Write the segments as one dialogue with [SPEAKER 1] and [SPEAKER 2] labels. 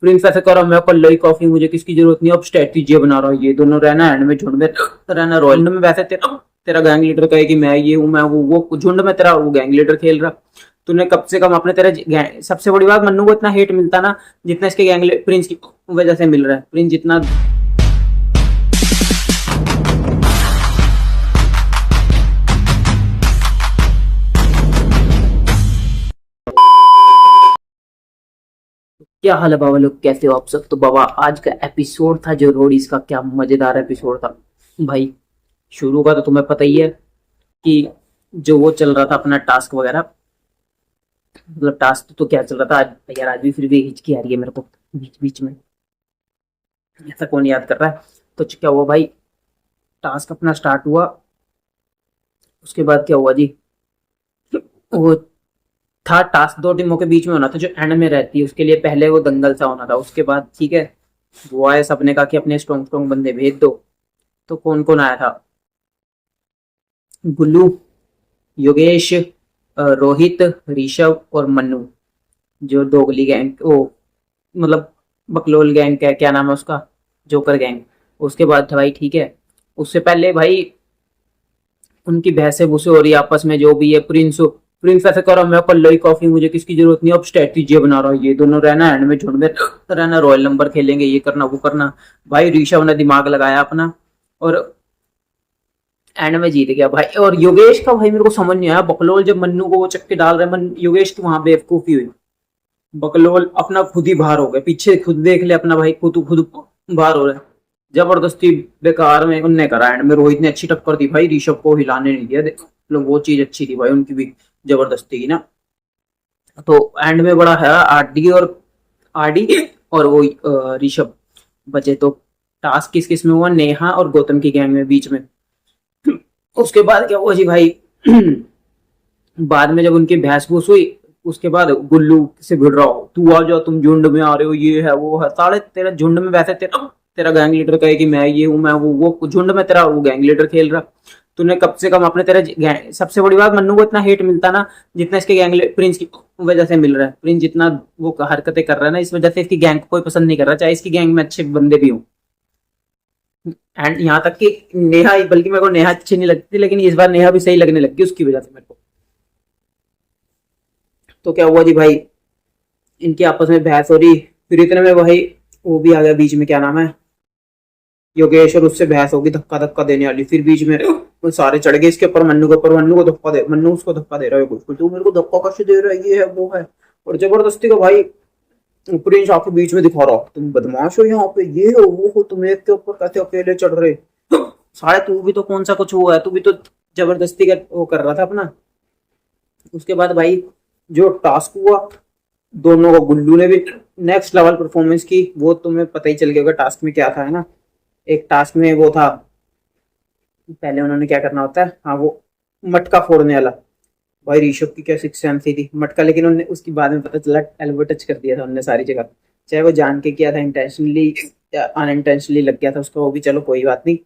[SPEAKER 1] Prince ऐसे करो, मैं कल लाई कॉफी, मुझे किसकी जरूरत नहीं, अब स्ट्रेटजी बना रहा हूँ, ये दोनों रहना एंड में झुंड में रहना, रॉयल में वैसे तेरा तेरा गैंग लीडर कहे कि मैं ये हूँ, मैं वो झुंड में तेरा वो गैंग लीडर खेल रहा। तूने कम से कम अपने सबसे बड़ी बात, मन्नू को इतना हेट मिलता ना जितना इसके प्रिंस की वजह से मिल रहा है। प्रिंस जितना क्या हाल है बाबा लोग, कैसे हो आप सब। तो बाबा आज का एपिसोड था जो रोडीज का, क्या मजेदार एपिसोड था भाई। शुरू का तो तुम्हें पता ही है कि जो वो चल रहा था अपना टास्क वगैरह, मतलब टास्क तो क्या चल रहा था आज यार, आज भी फिर भी हिचकी आ रही है मेरे को बीच बीच में, ऐसा कौन याद कर रहा है। तो क्या हुआ भाई, टास्क अपना स्टार्ट हुआ, उसके बाद क्या हुआ जी, वो था टास्क दो टीमों के बीच में होना था जो एंड में रहती है, उसके लिए पहले वो दंगल सा होना था। उसके बाद ठीक है, वो आए, सबने कहा कि अपने स्ट्रॉन्ग स्ट्रॉन्ग बंदे भेज दो। तो कौन कौन आया था, गुल्लू, योगेश, रोहित, ऋषभ और मन्नू, जो दोगली गैंग, वो मतलब बकलोल गैंग का क्या नाम है उसका, जोकर गैंग। उसके बाद था भाई ठीक है, उससे पहले भाई उनकी बहसे भूसे हो रही है आपस में, जो भी है। प्रिंस प्रिंस ऐसे करो, मैं कल लाई कॉफी, मुझे किसकी जरूरत नहीं, अब स्ट्रेटजी बना रहा हूँ, ये दोनों रहना एंड में झुंड में रहना, रॉयल नंबर खेलेंगे, ये करना वो करना। भाई ऋषभ ने दिमाग लगाया अपना और एंड में जीत गया भाई। और योगेश का भाई मेरे को समझ नहीं आया, बकलोल जब मन्नू को वो चक्के डाल रहे, योगेश की वहां बेवकूफी हुई, बकलोल अपना खुद ही बाहर हो गए, पीछे खुद देख ले अपना भाई, खुद खुद बाहर हो रहे, जबरदस्ती बेकार में उनने करा। एंड में रोहित ने अच्छी टक्कर दी भाई, ऋषभ को हिलाने नहीं दिया, मतलब वो चीज अच्छी थी भाई उनकी भी, जबरदस्ती की ना। तो एंड में बड़ा है आरडी और वो ऋषभ बचे। तो टास्क किस किस में हुआ, नेहा और गौतम की गैंग में बीच में। उसके बाद क्या हुआ जी भाई बाद में जब उनकी भैंस भूस हुई, उसके बाद गुल्लू से भिड़ रहा हो, तू आ जाओ, तुम झुंड में आ रहे हो, ये है वो है, साले तेरा झुंड में वैसे तेरा तेरा गैंग लीडर कहे कि मैं ये हूँ, मैं वो झुंड में तेरा वो गैंग लीडर खेल रहा। तूने कम से कम अपने सबसे बड़ी बात, मन्नू को इतना हेट मिलता ना जितना इसके प्रिंस की वजह से मिल रहा है। प्रिंस जितना वो हरकतें कर रहा है ना, इस वजह से इसकी गैंग को कोई पसंद नहीं कर रहा, चाहे इसकी गैंग में अच्छे बंदे भी हों। एंड यहाँ तक कि नेहा, बल्कि मेरे को नेहा अच्छी नहीं लगती, लेकिन इस बार नेहा भी सही लगने लगी उसकी वजह से मेरे को। तो क्या हुआ जी भाई, इनकी आपस में बहस हो रही, फिर इतने में भाई वो भी आ गया बीच में, क्या नाम है, योगेश, और उससे बहस होगी धक्का धक्का देने वाली। फिर बीच में वो सारे चढ़ गए इसके ऊपर, मन्नू के ऊपर, मन्नू को धक्का दे, मन्नू उसको धक्का दे रहा है, कुछ तू मेरे को धक्का कैसे दे रहा है, ये है वो है। और जबरदस्ती का भाई प्रिंस आपके बीच में दिखा रहा, तुम बदमाश हो, यहाँ पे ये हो वो हो, तुम एक के ऊपर कैसे अकेले चढ़ रहे। सारे तू भी तो कौन सा कुछ हुआ है, तू भी तो जबरदस्ती का वो कर रहा था अपना। उसके बाद भाई जो टास्क हुआ, दोनों को गुल्लू ने भी नेक्स्ट लेवल परफॉर्मेंस की, वो तुम्हें पता ही चल गया होगा टास्क में क्या था, है ना। एक टास्क में वो था, पहले उन्होंने क्या करना होता है, हाँ वो मटका फोड़ने वाला। भाई ऋषभ की क्या सिक्स सेंस थी मटका, लेकिन उन्होंने उसकी बाद में पता चला एल्बो टच कर दिया था उन्होंने सारी जगह, चाहे वो जान के किया था, इंटेंशनली या अनइंटेंशनली लग गया था उसको, वो भी चलो कोई बात नहीं,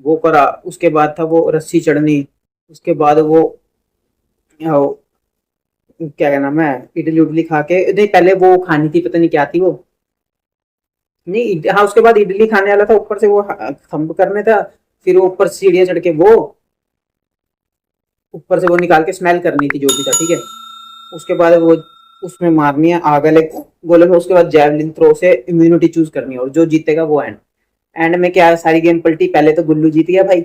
[SPEAKER 1] वो करा। उसके बाद था वो रस्सी चढ़नी, उसके बाद वो क्या नाम है, इडली उडली खा के, नहीं पहले वो खानी थी, पता नहीं क्या थी वो, नहीं हाँ उसके बाद इडली खाने वाला था, ऊपर से वो थंब करने था, फिर वो ऊपर सीढ़ियां चढ़ के वो ऊपर से वो निकाल के स्मेल करनी थी, जो भी था ठीक है। उसके बाद वो उसमें मारनी है आग वाले गोले में, उसके बाद जैवलिन थ्रो से इम्यूनिटी चूज करनी है, और जो जीतेगा वो एंड। एंड में क्या सारी गेम पलटी, पहले तो गुल्लू जीत गया भाई,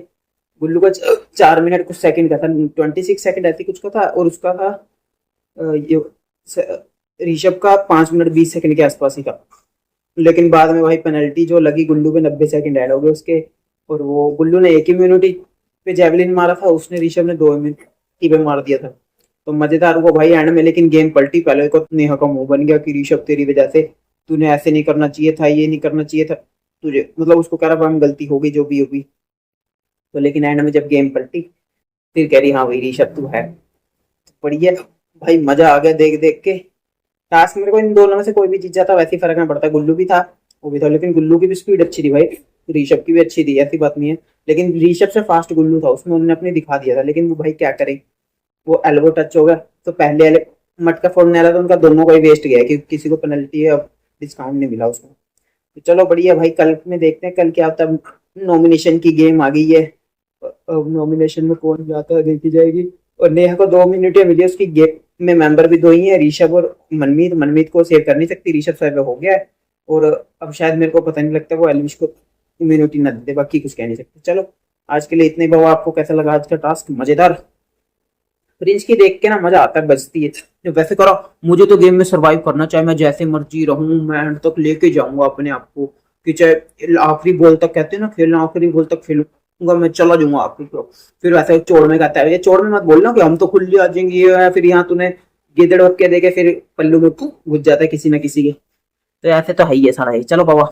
[SPEAKER 1] गुल्लू का 4 मिनट कुछ सेकंड का था, 26 सेकंड ऐसी कुछ का था, और उसका था ऋषभ का 5 मिनट 20 सेकंड के आसपास ही था। लेकिन बाद में भाई पेनल्टी जो लगी, गुल्लू पे 90 सेकंड ऐड हो गए उसके, और वो गुल्लू ने एक इम्यूनिटी पे जेवलिन मारा था, उसने ऋषभ ने 2 इम्यूनिटी पे मार दिया था। तो मजेदार हुआ भाई एंड में, लेकिन गेम पलटी। पहले को नेहा का मुंह बन गया कि ऋषभ तेरी वजह से, तूने ऐसे नहीं करना चाहिए था, ये नहीं करना चाहिए था तुझे, मतलब उसको कह रहा गलती होगी जो भी होगी। तो लेकिन एंड में जब गेम पलटी, फिर कह रही हाँ भाई ऋषभ तू है, बढ़िया भाई, मजा आ गया देख देख के। टास्क मेरे को इन दोनों में से कोई भी जीत जाता वैसे ही फर्क नहीं पड़ता, गुल्लू भी था वो भी था, लेकिन गुल्लू की भी स्पीड अच्छी थी भाई, ऋषभ की भी अच्छी थी, ऐसी बात नहीं है, लेकिन ऋषभ से फास्ट गुल्लू था, उसमें उन्होंने अपने दिखा दिया था। लेकिन वो भाई क्या करे, वो एल्बो टच हो गया, तो पहले वाले मटका फोड़ने वाला तो उनका दोनों का ही वेस्ट गया, क्योंकि किसी को पेनल्टी है, अब डिस्काउंट नहीं मिला उसको। तो चलो बढ़िया भाई, कल में देखते हैं कल क्या होता है। नॉमिनेशन की गेम आ गई है, अब नॉमिनेशन में कौन जाता है देखी जाएगी। और नेहा को 2 मिनट मिली है, उसकी गेम में मेंबर भी 2 ही है, ऋषभ और मनमीत। मनमीत को सेव कर नहीं सकती, ऋषभ साहब हो गया है। और अब शायद मेरे को पता नहीं लगता वो एलविश को इम्यूनिटी न दे, बाकी कुछ कह नहीं सकते। चलो आज के लिए इतने ही बाबा। आपको कैसा लगा आज का टास्क? मजेदार। फ्रिंज की देख के ना मजा आता है, बजती है। तो वैसे करो, मुझे तो गेम में सरवाइव करना, चाहे मैं जैसे मर्जी रहूं, मैं एंड तक लेके जाऊंगा अपने आप को, कि चाहे आखिरी बॉल तक, कहते हैं ना खेलना आखिरी बॉल तक खेलूंगा, मैं चला जाऊंगा आखिरी को। फिर वैसे चोर में कहता है, ये चोर में मत बोलना कि हम तो खुले आ जाएंगे, ये है, फिर यहाँ तूने गिदड़ के देके फिर पल्लू में घुस जाता है किसी ना किसी के। तो ऐसे तो है ही है सारा ये। चलो बाबा।